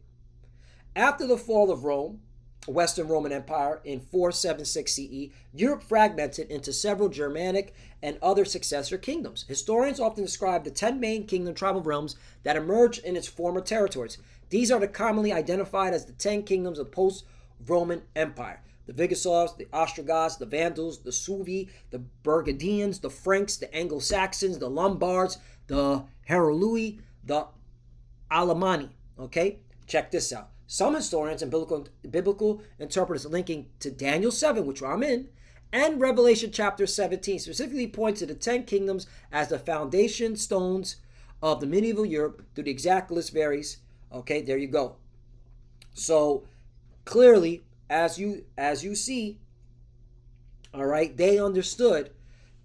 After the fall of Rome, Western Roman Empire in 476 CE, Europe fragmented into several Germanic and other successor kingdoms. Historians often describe the 10 main kingdom tribal realms that emerged in its former territories. These are commonly identified as the 10 kingdoms of post-Roman Empire. The Visigoths, the Ostrogoths, the Vandals, the Suevi, the Burgundians, the Franks, the Anglo-Saxons, the Lombards, the Heruli, the Alemanni. Okay? Check this out. Some historians and biblical interpreters linking to Daniel 7, which I'm in, and Revelation chapter 17 specifically point to the 10 kingdoms as the foundation stones of the medieval Europe. Though the exact list varies. Okay, there you go. So clearly, as you see, all right, they understood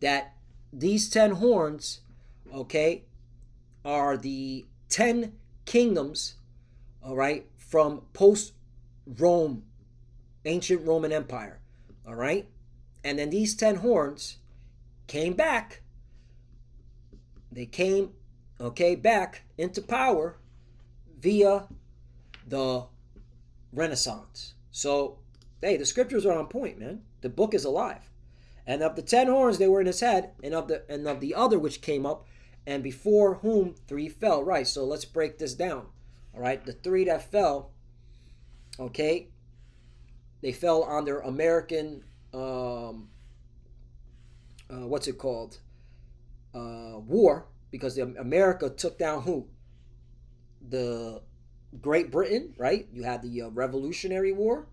that these 10 horns, okay, are the 10 kingdoms, all right, from post-Rome, ancient Roman Empire, all right? And then these 10 horns came back. They came, okay, back into power via the Renaissance. So, hey, the scriptures are on point, man. The book is alive. And of the 10 horns, they were in his head, and of the other which came up, and before whom 3 fell. Right, so let's break this down. All right, the 3 that fell, okay, they fell under American, what's it called? War, because America took down who? The Great Britain, right? You had the Revolutionary War,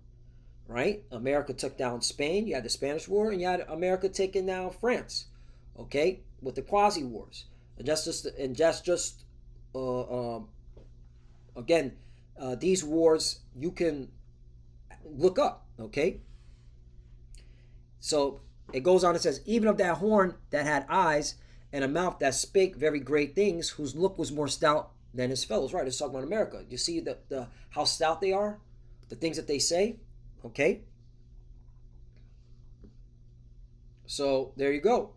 right? America took down Spain. You had the Spanish War, and you had America taking down France, okay, with the quasi wars. And again, these wars you can look up, okay? So it goes on and says, even of that horn that had eyes and a mouth that spake very great things, whose look was more stout than his fellows. Right, it's talking about America. You see the how stout they are, the things that they say, okay? So there you go.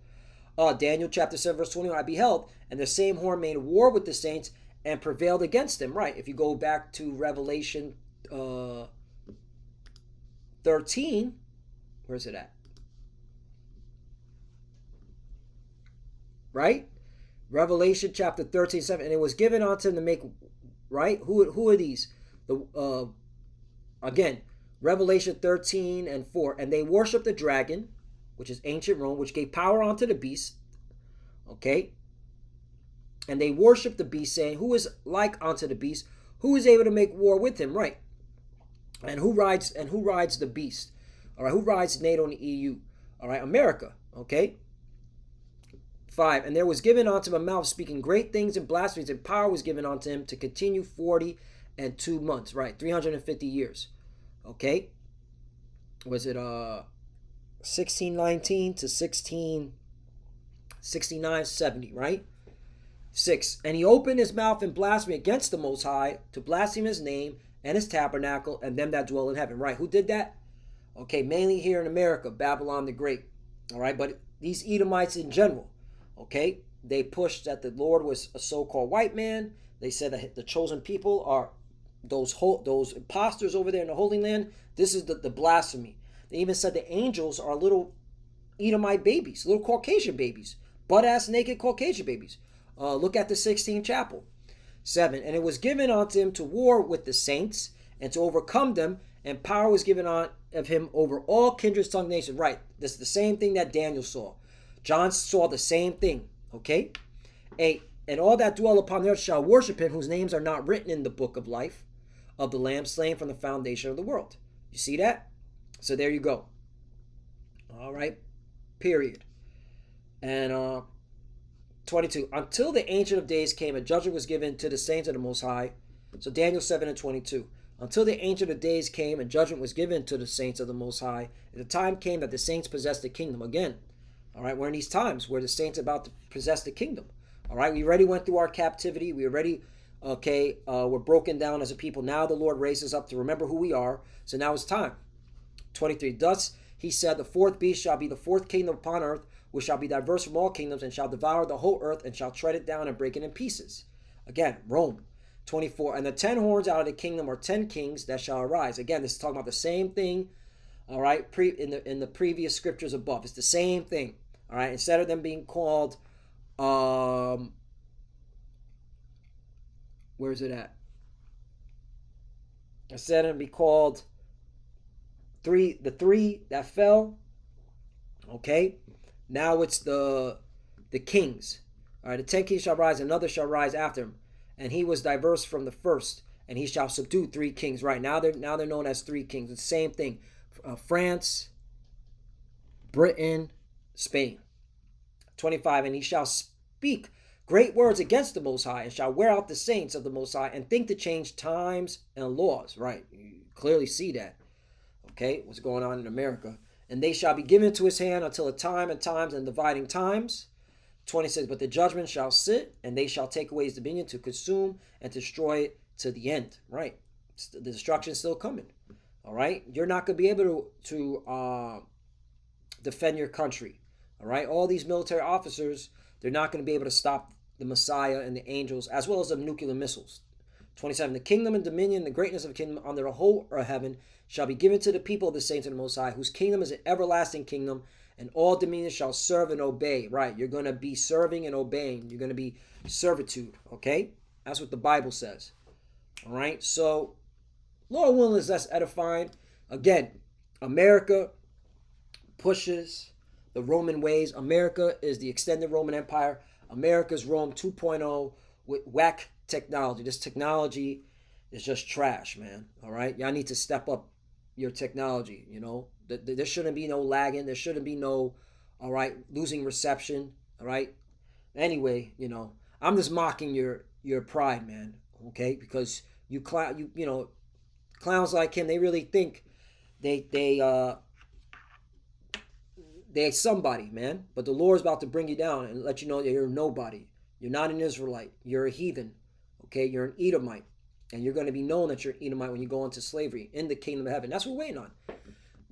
Daniel chapter 7 verse 21, I beheld, and the same horn made war with the saints and prevailed against them. Right, if you go back to Revelation 13, where's it at? Right? Revelation chapter 13, 7, and it was given unto them to make, right? Who are these? Again, Revelation 13 and 4, and they worshiped the dragon, which is ancient Rome, which gave power unto the beast, okay? And they worshiped the beast, saying, who is like unto the beast? Who is able to make war with him? Right. And who rides the beast? All right, who rides NATO and the EU? All right, America, okay? 5. And there was given unto him a mouth speaking great things and blasphemies, and power was given unto him to continue 40 and 2 months. Right, 350 years. Okay. Was it 1619 to 1669, 70, right? 6. And he opened his mouth in blasphemy against the Most High, to blaspheme his name and his tabernacle and them that dwell in heaven. Right, who did that? Okay, mainly here in America, Babylon the Great. All right, but these Edomites in general, okay, they pushed that the Lord was a so-called white man. They said that the chosen people are those imposters over there in the Holy Land. This is the blasphemy. They even said the angels are little Edomite babies, little Caucasian babies, butt-ass naked Caucasian babies. Look at the 16th chapel. 7. And it was given unto him to war with the saints and to overcome them, and power was given on of him over all kindreds, tongues, nations. Right, this is the same thing that Daniel saw. John saw the same thing. Okay. 8. And all that dwell upon the earth shall worship him, whose names are not written in the book of life of the Lamb slain from the foundation of the world. You see that? So there you go. All right. Period. And 22. Until the Ancient of Days came, a judgment was given to the saints of the Most High. So Daniel 7 and 22. Until the Ancient of Days came, and judgment was given to the saints of the Most High. And the time came that the saints possessed the kingdom again. All right, we're in these times where the saints are about to possess the kingdom. All right, we already went through our captivity. We already, we're broken down as a people. Now the Lord raises up to remember who we are. So now it's time. 23. Thus he said, the fourth beast shall be the fourth kingdom upon earth, which shall be diverse from all kingdoms, and shall devour the whole earth, and shall tread it down and break it in pieces. Again, Rome. 24. And the 10 horns out of the kingdom are 10 kings that shall arise. Again, this is talking about the same thing. All right, in the previous scriptures above, it's the same thing. All right, instead of them being called, where is it at? Instead of them be called the three that fell. Okay, now it's the kings. All right, the 10 kings shall rise, another shall rise after him, and he was diverse from the first, and he shall subdue 3 kings. Right now they're known as 3 kings. It's the same thing. France, Britain, Spain. 25. And he shall speak great words against the Most High, and shall wear out the saints of the Most High, and think to change times and laws. Right, you clearly see that. Okay, what's going on in America? And they shall be given to his hand until a time and times and dividing times. 26. But the judgment shall sit, and they shall take away his dominion, to consume and destroy it to the end. Right, the destruction is still coming. All right, you're not going to be able to defend your country. All right, all these military officers, they're not going to be able to stop the Messiah and the angels, as well as the nuclear missiles. 27. The kingdom and dominion, the greatness of the kingdom under the whole heaven shall be given to the people of the saints of the Most High, whose kingdom is an everlasting kingdom, and all dominions shall serve and obey. Right, you're going to be serving and obeying. You're going to be servitude. Okay, that's what the Bible says. All right, so Lord willing, is that's edifying. Again, America pushes the Roman ways. America is the extended Roman Empire. America's Rome 2.0 with whack technology. This technology is just trash, man. All right, y'all need to step up your technology. You know, there shouldn't be no lagging. There shouldn't be no, all right, losing reception. All right. Anyway, you know, I'm just mocking your pride, man. Okay, because you know, clowns like him, they really think they're somebody, man. But the Lord's about to bring you down and let you know that you're nobody. You're not an Israelite. You're a heathen. Okay, you're an Edomite. And you're going to be known that you're an Edomite when you go into slavery in the kingdom of heaven. That's what we're waiting on.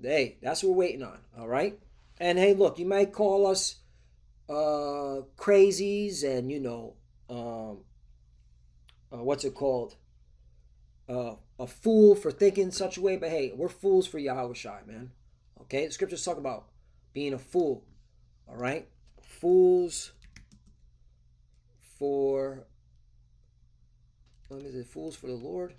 Hey, that's what we're waiting on. All right? And hey, look, you might call us crazies and, you know, what's it called? A fool for thinking such a way. But hey, we're fools for Yahweh Shai, man. Okay? The scriptures talk about being a fool. All right? Fools for... Is it fools for the Lord?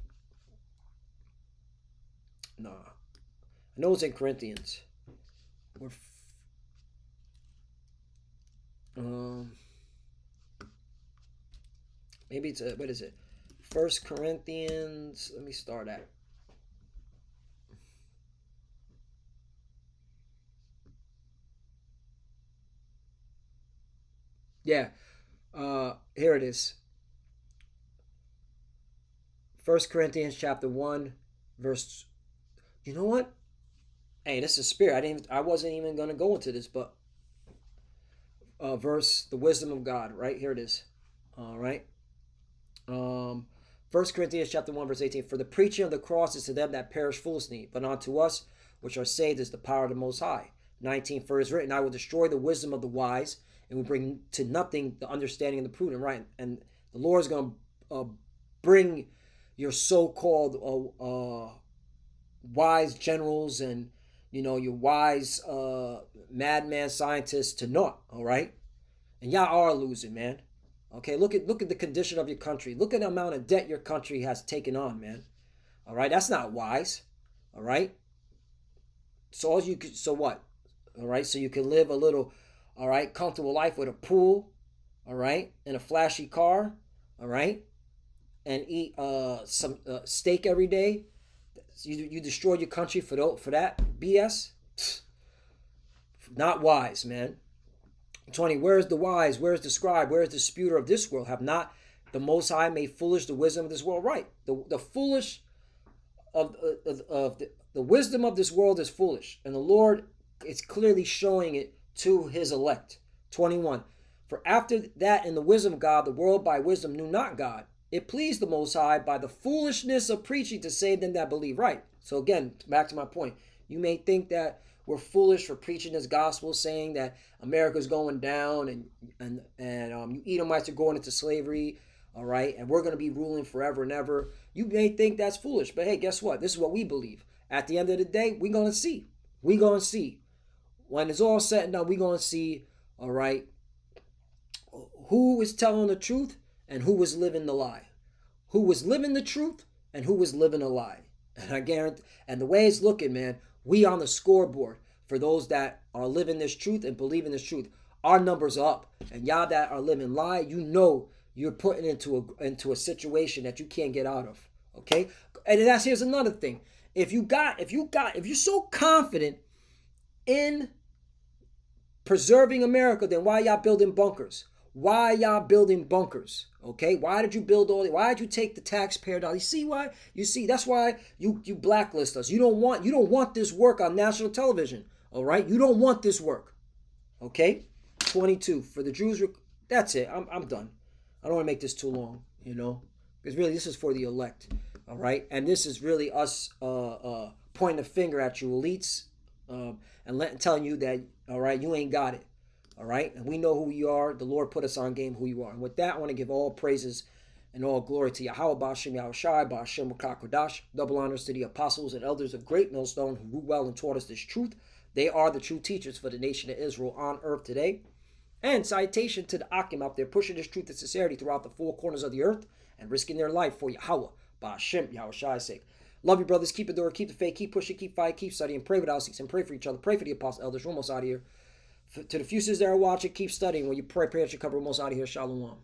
Nah. I know it's in Corinthians. Maybe it's what is it? 1 Corinthians. Let me start at. Yeah. Here it is. 1 Corinthians chapter 1, verse. You know what? Hey, this is spirit. I wasn't even gonna go into this, but verse, the wisdom of God. Right here it is. All right. 1 Corinthians chapter 1, verse 18. For the preaching of the cross is to them that perish foolishly, but unto us which are saved is the power of the Most High. 19. For it is written, I will destroy the wisdom of the wise, and will bring to nothing the understanding of the prudent. Right. And the Lord is going to bring your so-called wise generals and your wise madman scientists to naught. All right. And y'all are losing, man. Okay, look at the condition of your country. Look at the amount of debt your country has taken on, man. All right, that's not wise. All right. So what? All right, so you can live a little, all right, comfortable life with a pool, all right, and a flashy car, all right, and eat some steak every day. You destroy your country for that BS. Not wise, man. 20. Where is the wise? Where is the scribe? Where is the disputer of this world? Have not the Most High made foolish the wisdom of this world? Right. The foolish of the wisdom of this world is foolish, and the Lord is clearly showing it to His elect. 21. For after that, in the wisdom of God, the world by wisdom knew not God. It pleased the Most High by the foolishness of preaching to save them that believe. Right. So again, back to my point. You may think that we're foolish for preaching this gospel, saying that America's going down and you Edomites are going into slavery, all right, and we're going to be ruling forever and ever. You may think that's foolish, but hey, guess what? This is what we believe. At the end of the day, we're going to see. We're going to see. When it's all said and done, we're going to see, all right, who is telling the truth and who was living the lie. Who was living the truth and who was living a lie. And I guarantee, and the way it's looking, man, we on the scoreboard for those that are living this truth and believing this truth. Our numbers are up. And y'all that are living lie, you're putting into a situation that you can't get out of. Okay? And here's another thing. If you're so confident in preserving America, then why y'all building bunkers? Why y'all building bunkers? Okay, why did you build all? Why did you take the taxpayer dollars? You see why? You see that's why you blacklist us. You don't want this work on national television. All right, you don't want this work. Okay, 22 for the Jews. That's it. I'm done. I don't want to make this too long. Because really this is for the elect. All right, and this is really us pointing a finger at you elites and telling you that all right, you ain't got it. All right, and we know who you are. The Lord put us on game who you are. And with that, I want to give all praises and all glory to Yahweh, Ba'ashem, Yahushai, Ba'ashem, Kodash. Double honors to the apostles and elders of Great Millstone who ruled well and taught us this truth. They are the true teachers for the nation of Israel on earth today. And citation to the Akim out there pushing this truth and sincerity throughout the four corners of the earth and risking their life for Yahweh, Ba'ashem, Yahushai's sake. Love you, brothers. Keep it door, keep the faith, keep pushing, keep fighting, keep studying, pray without ceasing, pray for each other, pray for the apostles, elders. We're almost out of here. To the futures that are watching, keep studying. When you pray, pray that you cover almost out of here. Shalom.